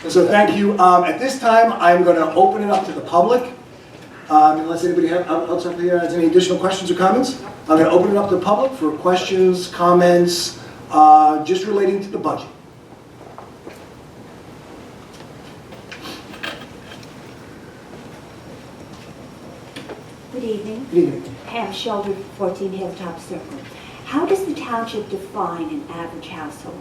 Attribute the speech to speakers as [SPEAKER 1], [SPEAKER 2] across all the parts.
[SPEAKER 1] So thank you. At this time, I'm going to open it up to the public. Unless anybody else up here has any additional questions or comments. I'm going to open it up to the public for questions, comments, just relating to the budget.
[SPEAKER 2] Good evening.
[SPEAKER 1] Good evening.
[SPEAKER 2] Pam Shelder, 14 Hilltop Circle. How does the township define an average household?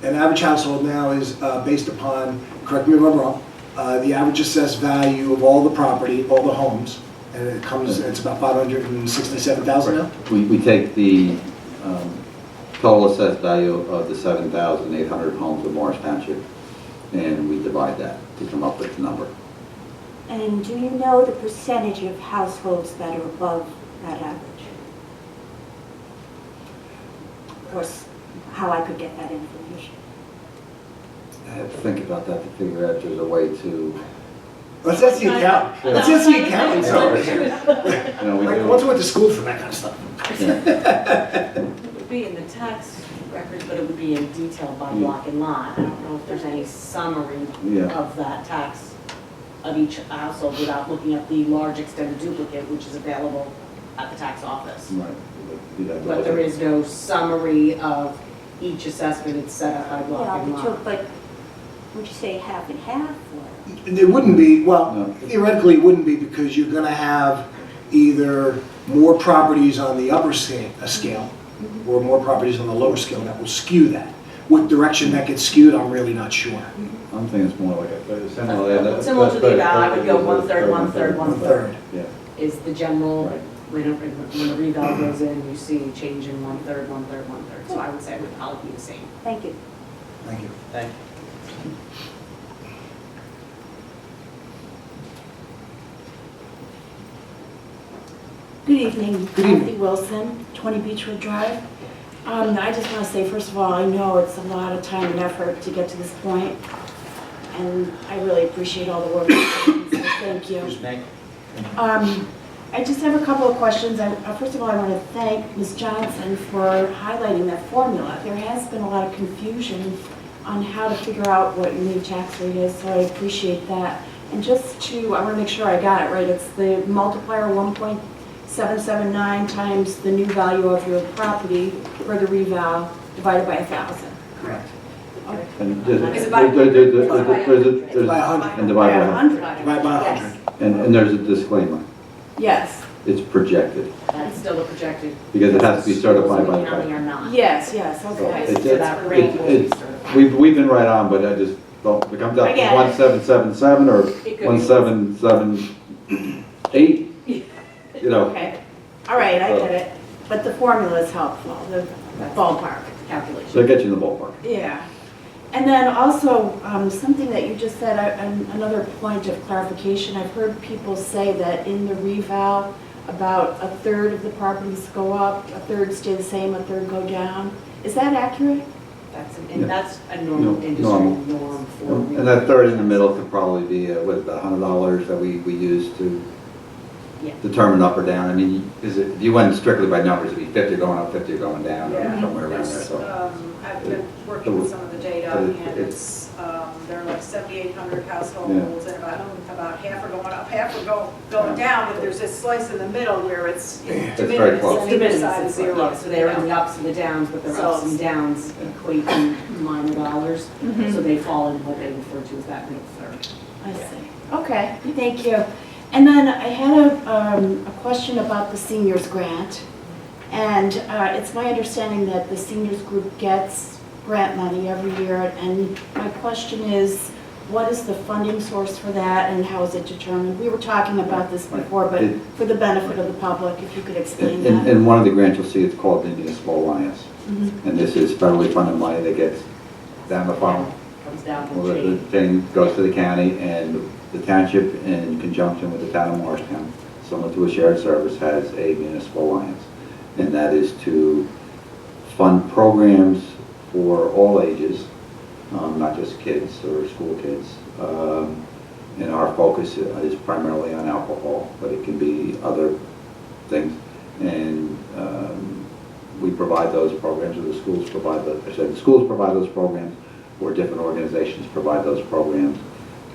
[SPEAKER 1] An average household now is based upon, correct me if I'm wrong, the average assessed value of all the property, all the homes, and it's about 567,000 now?
[SPEAKER 3] We take the total assessed value of the 7,800 homes of Morris Township, and we divide that to come up with the number.
[SPEAKER 2] And do you know the percentage of households that are above that average? Of course, how I could get that information.
[SPEAKER 3] I have to think about that to figure out if there's a way to,
[SPEAKER 1] Let's ask the accountant. Let's ask the accountant.
[SPEAKER 3] you know, we
[SPEAKER 1] Like,
[SPEAKER 3] do.
[SPEAKER 1] once we went to school for that kind of stuff.
[SPEAKER 3] Yeah.
[SPEAKER 4] It would be in the tax records, but it would be in detail by block and lot. I don't know if there's any summary
[SPEAKER 3] Yeah.
[SPEAKER 4] of that tax of each household without looking at the large extended duplicate, which is available at the tax office.
[SPEAKER 3] Right. Do that.
[SPEAKER 4] But there is no summary of each assessment. It's set up by block and lot.
[SPEAKER 2] But would you say half and half? Or?
[SPEAKER 1] It wouldn't be, well,
[SPEAKER 3] No.
[SPEAKER 1] theoretically it wouldn't be because you're going to have either more properties on the upper scale or more properties on the lower scale that will skew that. What direction that gets skewed, I'm really not sure.
[SPEAKER 3] I'm thinking it's more like a
[SPEAKER 4] Similar to the eval, I would go 1/3, 1/3, 1/3.
[SPEAKER 1] 1/3.
[SPEAKER 3] Yeah.
[SPEAKER 4] Is the general,
[SPEAKER 3] Right.
[SPEAKER 4] when a reval goes in, you see change in 1/3, 1/3, 1/3. So I would say it would probably be the same.
[SPEAKER 2] Thank you.
[SPEAKER 1] Thank you.
[SPEAKER 5] Thank you.
[SPEAKER 6] Good evening,
[SPEAKER 1] Good evening.
[SPEAKER 6] Kathy Wilson, 20 Beechwood Drive. I just want to say, first of all, I know it's a lot of time and effort to get to this point, and I really appreciate all the work you've done, so thank you.
[SPEAKER 5] Thank
[SPEAKER 6] I just have a couple of questions. First of all, I want to thank Ms. Johnson for highlighting that formula. There has been a lot of confusion on how to figure out what your new tax rate is, so I appreciate that. And I want to make sure I got it right. It's the multiplier 1.779 times the new value of your property for the reval divided by 1,000.
[SPEAKER 1] Correct.
[SPEAKER 6] Okay.
[SPEAKER 3] And
[SPEAKER 4] Is it by-
[SPEAKER 1] It's by 100.
[SPEAKER 3] and divide by 100.
[SPEAKER 6] 100.
[SPEAKER 1] Divide by
[SPEAKER 4] Yes.
[SPEAKER 1] 100.
[SPEAKER 3] And there's a disclaimer.
[SPEAKER 6] Yes.
[SPEAKER 3] It's projected
[SPEAKER 4] That's still a projected.
[SPEAKER 3] because it has to be certified by.
[SPEAKER 4] County or not.
[SPEAKER 6] Yes,
[SPEAKER 3] So
[SPEAKER 6] okay.
[SPEAKER 3] it's-
[SPEAKER 4] So that rate will be
[SPEAKER 3] it's-
[SPEAKER 4] certified.
[SPEAKER 3] We've been right on, but I just don't, if it comes out
[SPEAKER 6] I
[SPEAKER 3] to
[SPEAKER 6] get it.
[SPEAKER 3] 1777 or
[SPEAKER 4] It could be.
[SPEAKER 3] 1778, you know.
[SPEAKER 6] Okay. All right, I get it. But the formula is helpful, the ballpark.
[SPEAKER 4] Calculation.
[SPEAKER 3] So it gets you in the ballpark.
[SPEAKER 6] Yeah. And then also, something that you just said, another point of clarification, I've heard people say that in the reval, about a third of the properties go up, a third stay the same, a third go down. Is that accurate?
[SPEAKER 4] And that's a normal
[SPEAKER 3] No,
[SPEAKER 4] industry
[SPEAKER 3] normal.
[SPEAKER 4] norm for.
[SPEAKER 3] And that third in the middle could probably be, what, about $100 that we use to
[SPEAKER 4] Yeah.
[SPEAKER 3] determine up or down. I mean, if you went strictly by numbers, it'd be 50 going up, 50 going down, or
[SPEAKER 7] Yeah,
[SPEAKER 3] somewhere around there,
[SPEAKER 7] there's,
[SPEAKER 3] so.
[SPEAKER 7] I've been working with some of the data,
[SPEAKER 3] But
[SPEAKER 7] and
[SPEAKER 3] it's-
[SPEAKER 7] there are like 7,800 households, and about half are going up, half are going down, but there's this slice in the middle where it's de
[SPEAKER 3] It's very
[SPEAKER 7] minimis,
[SPEAKER 3] close.
[SPEAKER 7] on
[SPEAKER 4] De
[SPEAKER 7] either
[SPEAKER 4] minimis,
[SPEAKER 7] side of
[SPEAKER 4] it's
[SPEAKER 7] zero.
[SPEAKER 4] like, so they're in the ups and the downs, but their ups and downs equate to minor dollars. So they fall in what they refer to as that middle third.
[SPEAKER 6] I see. Okay, thank you. And then I had a question about the seniors grant. And it's my understanding that the seniors group gets grant money every year. And my question is, what is the funding source for that and how is it determined? We were talking about this before, but for the benefit of the public, if you could explain that.
[SPEAKER 3] In one of the grants, you'll see it's called the Municipal Alliance.
[SPEAKER 6] Mhm.
[SPEAKER 3] And this is federally funded money that gets down the funnel.
[SPEAKER 4] Comes down
[SPEAKER 3] Well,
[SPEAKER 4] from
[SPEAKER 3] the
[SPEAKER 4] G.
[SPEAKER 3] thing goes to the county, and the township, in conjunction with the town of Morristown, similar to a shared service, has a municipal alliance. And that is to fund programs for all ages, not just kids or school kids. And our focus is primarily on alcohol, but it can be other things. And we provide those programs, or the schools provide the schools provide those programs. or different organizations provide those programs,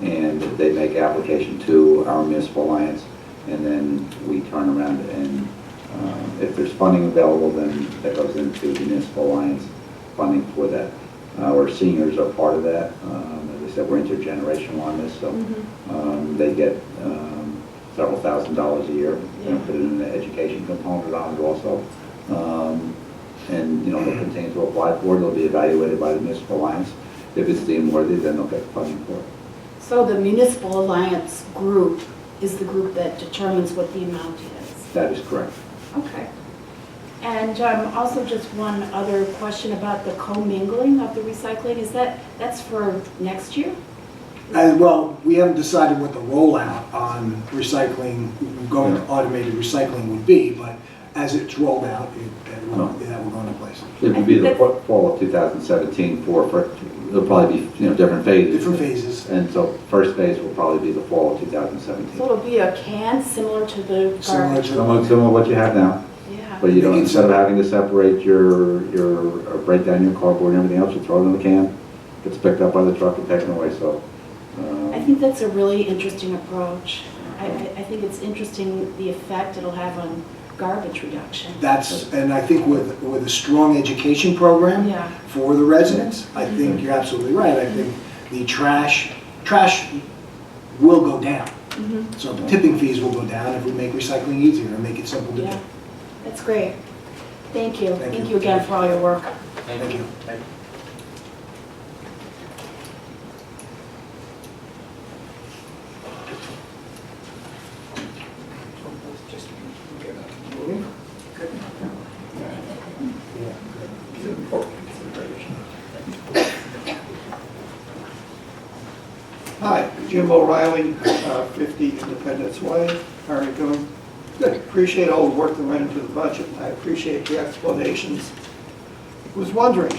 [SPEAKER 3] and they make application to our municipal alliance, and then we turn around and if there's funding available, then that goes into the municipal alliance funding for that. Our seniors are part of that. As I said, we're intergenerational on this, so they get several $1,000s a year. Put it in the education component on it also. And they'll continue to apply for it. They'll be evaluated by the municipal alliance. If it's deemed worthy, then they'll get funding for it.
[SPEAKER 6] So the Municipal Alliance group is the group that determines what the amount is?
[SPEAKER 3] That is correct.
[SPEAKER 6] Okay. And also just one other question about the commingling of the recycling. That's for next year?
[SPEAKER 1] Well, we haven't decided what the rollout on recycling, going to automated recycling would be, but as it's rolled out, that will go into place.
[SPEAKER 3] It would be the fall of 2017 it'll probably be, different phases.
[SPEAKER 1] Different phases.
[SPEAKER 3] And so first phase will probably be the fall of 2017.
[SPEAKER 6] So it'll be a can similar to the
[SPEAKER 1] Similar
[SPEAKER 6] garbage?
[SPEAKER 1] to-
[SPEAKER 3] Similar to what you have now,
[SPEAKER 6] Yeah.
[SPEAKER 3] but you don't, instead of having to separate or break down your cardboard and everything else, you throw it in the can, gets picked up by the truck and taken away, so.
[SPEAKER 6] I think that's a really interesting approach. I think it's interesting the effect it'll have on garbage reduction.
[SPEAKER 1] And I think with a strong education program
[SPEAKER 6] Yeah.
[SPEAKER 1] for the residents, I think you're absolutely right. I think the trash will go down. So the tipping fees will go down if we make recycling easier and make it simple to do.
[SPEAKER 6] Yeah, that's great. Thank you.
[SPEAKER 1] Thank
[SPEAKER 6] Thank
[SPEAKER 1] you.
[SPEAKER 6] you again for all your work.
[SPEAKER 1] Thank you.
[SPEAKER 5] Hi, Jim O'Reilly, 50 Independence Way. How are you doing? Good. Appreciate all the work that went into the budget. I appreciate the explanations. Was wondering,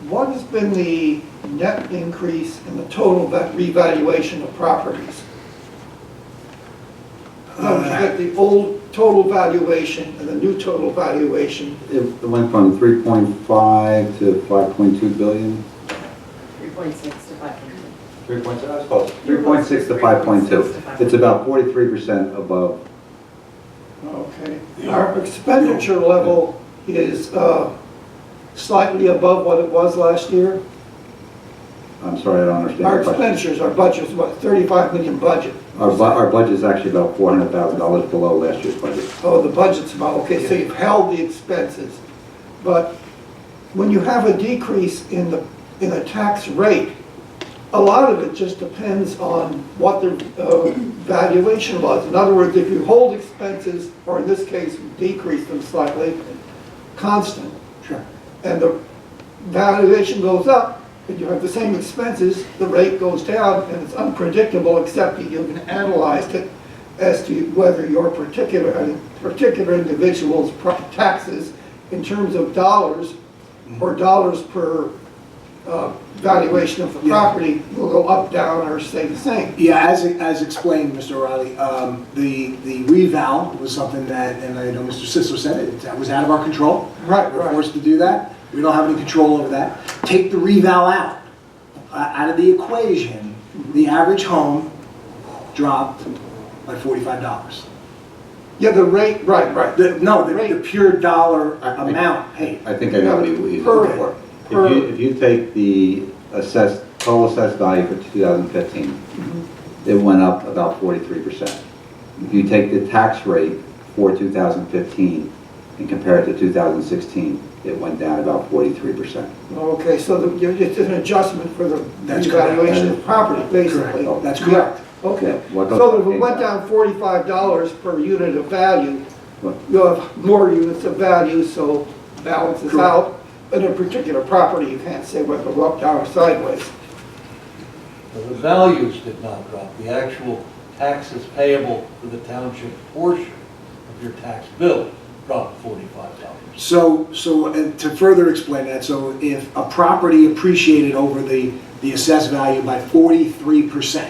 [SPEAKER 5] what has been the net increase in the total revaluation of properties? No, you get the old total valuation and the new total valuation.
[SPEAKER 3] It went from 3.5 to 5.2 billion.
[SPEAKER 4] 3.6 to 5.2.
[SPEAKER 3] 3.6, I was close. 3.6 to 5.2. It's about 43% above.
[SPEAKER 5] Okay. Our expenditure level is slightly above what it was last year.
[SPEAKER 3] I'm sorry, I don't understand
[SPEAKER 5] Our
[SPEAKER 3] your question.
[SPEAKER 5] expenditures, our budget is what, 35 million budget?
[SPEAKER 3] Our budget is actually about $400,000 below last year's budget.
[SPEAKER 5] Oh, the budget's about, okay, so you've held the expenses. But when you have a decrease in the tax rate, a lot of it just depends on what the valuation was. In other words, if you hold expenses, or in this case, decrease them slightly, constant,
[SPEAKER 1] Sure.
[SPEAKER 5] and the valuation goes up, and you have the same expenses, the rate goes down, and it's unpredictable, except that you can analyze it as to whether your particular individual's taxes in terms of dollars or dollars per valuation of the property will go up, down, or stay the same.
[SPEAKER 1] Yeah, as explained, Mr. O'Reilly, the reval was something that, and I know Mr. Sisler said it, that was out of our control.
[SPEAKER 5] Right,
[SPEAKER 1] We're
[SPEAKER 5] right.
[SPEAKER 1] forced to do that. We don't have any control over that. Take the reval out of the equation, the average home dropped by $45.
[SPEAKER 5] Yeah, the rate, right.
[SPEAKER 1] The pure dollar amount paid.
[SPEAKER 3] I think I know what he's
[SPEAKER 5] Per-
[SPEAKER 3] for.
[SPEAKER 5] per-
[SPEAKER 3] If you take the total assessed value for 2015, it went up about 43%. If you take the tax rate for 2015 and compare it to 2016, it went down about 43%.
[SPEAKER 5] Okay, so it's an adjustment for the
[SPEAKER 1] That's correct.
[SPEAKER 5] valuation of property, basically.
[SPEAKER 1] Correct. That's correct.
[SPEAKER 5] Okay,
[SPEAKER 3] What goes
[SPEAKER 5] so
[SPEAKER 3] up
[SPEAKER 5] if it
[SPEAKER 3] pays
[SPEAKER 5] went
[SPEAKER 3] down.
[SPEAKER 5] down $45 per unit of value,
[SPEAKER 3] What?
[SPEAKER 5] you'll have more units of value, so balances
[SPEAKER 1] Correct.
[SPEAKER 5] out. In a particular property, you can't say whether it'll go up, down, or sideways.
[SPEAKER 8] The values did not drop. The actual taxes payable for the township portion of your tax bill dropped $45.
[SPEAKER 1] So to further explain that, so if a property appreciated over the assessed value by 43%,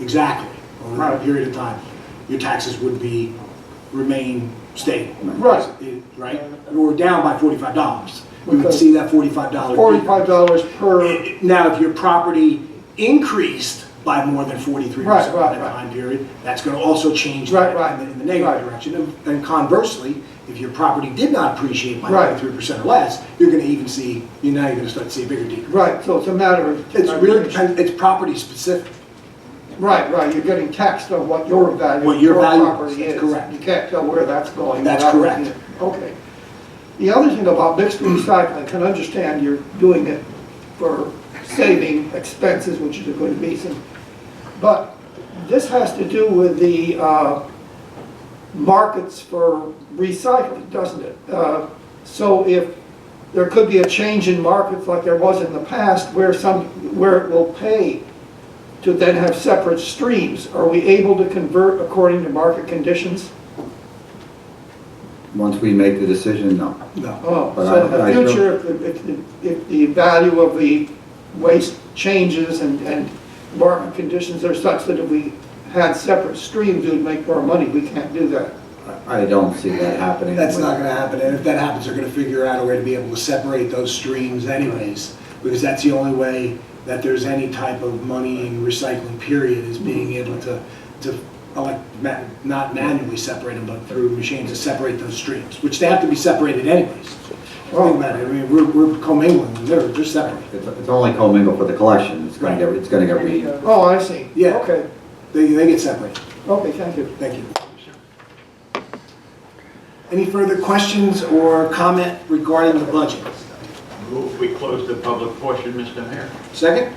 [SPEAKER 1] exactly, over that
[SPEAKER 5] Right.
[SPEAKER 1] period of time, your taxes would be remain stable.
[SPEAKER 5] Right.
[SPEAKER 1] Right? Or down by $45. You would
[SPEAKER 5] Because-
[SPEAKER 1] see that $45.
[SPEAKER 5] $45 per,
[SPEAKER 1] Now, if your property increased by more than 43%
[SPEAKER 5] Right,
[SPEAKER 1] in
[SPEAKER 5] right,
[SPEAKER 1] that
[SPEAKER 5] right.
[SPEAKER 1] time period, that's going to also change
[SPEAKER 5] Right,
[SPEAKER 1] that
[SPEAKER 5] right.
[SPEAKER 1] in the negative
[SPEAKER 5] Right.
[SPEAKER 1] direction. And conversely, if your property did not appreciate by
[SPEAKER 5] Right.
[SPEAKER 1] 43% or less, you're going to even see, now you're going to start to see a bigger decrease.
[SPEAKER 5] right, so it's a matter of.
[SPEAKER 1] It's really depends, it's property specific.
[SPEAKER 5] Right, right, you're getting taxed on what your value
[SPEAKER 1] What
[SPEAKER 5] of
[SPEAKER 1] your
[SPEAKER 5] your
[SPEAKER 1] value is,
[SPEAKER 5] property
[SPEAKER 1] that's
[SPEAKER 5] is.
[SPEAKER 1] correct.
[SPEAKER 5] You can't tell where that's going.
[SPEAKER 1] That's
[SPEAKER 5] without
[SPEAKER 1] correct.
[SPEAKER 5] looking at- Okay. The other thing about mixed recycling, I can understand you're doing it for saving expenses, which is a good reason. But this has to do with the markets for recycling, doesn't it? So if there could be a change in markets like there was in the past where it will pay to then have separate streams, are we able to convert according to market conditions?
[SPEAKER 3] Once we make the decision, no.
[SPEAKER 1] No.
[SPEAKER 5] Oh,
[SPEAKER 3] But
[SPEAKER 5] so in
[SPEAKER 3] I
[SPEAKER 5] the future, if the value of the waste changes and market conditions are such that if we had separate streams, we'd make more money, we can't do that.
[SPEAKER 3] I don't see that happening.
[SPEAKER 1] That's not going to happen, and if that happens, they're going to figure out a way to be able to separate those streams anyways, because that's the only way that there's any type of money in recycling period, is being able to not manually separate them, but through machines to separate those streams, which they have to be separated anyways. Think about it, I mean, we're commingling, them. They're separate.
[SPEAKER 3] It's only commingled for the collection, it's gonna
[SPEAKER 1] Right.
[SPEAKER 3] get
[SPEAKER 5] Oh, I see.
[SPEAKER 1] Yeah.
[SPEAKER 5] Okay,
[SPEAKER 1] They get separated.
[SPEAKER 5] okay, thank you.
[SPEAKER 1] Thank you. Any further questions or comment regarding the budget?
[SPEAKER 9] Move we close the public portion, Mr. Mayor.
[SPEAKER 1] Second?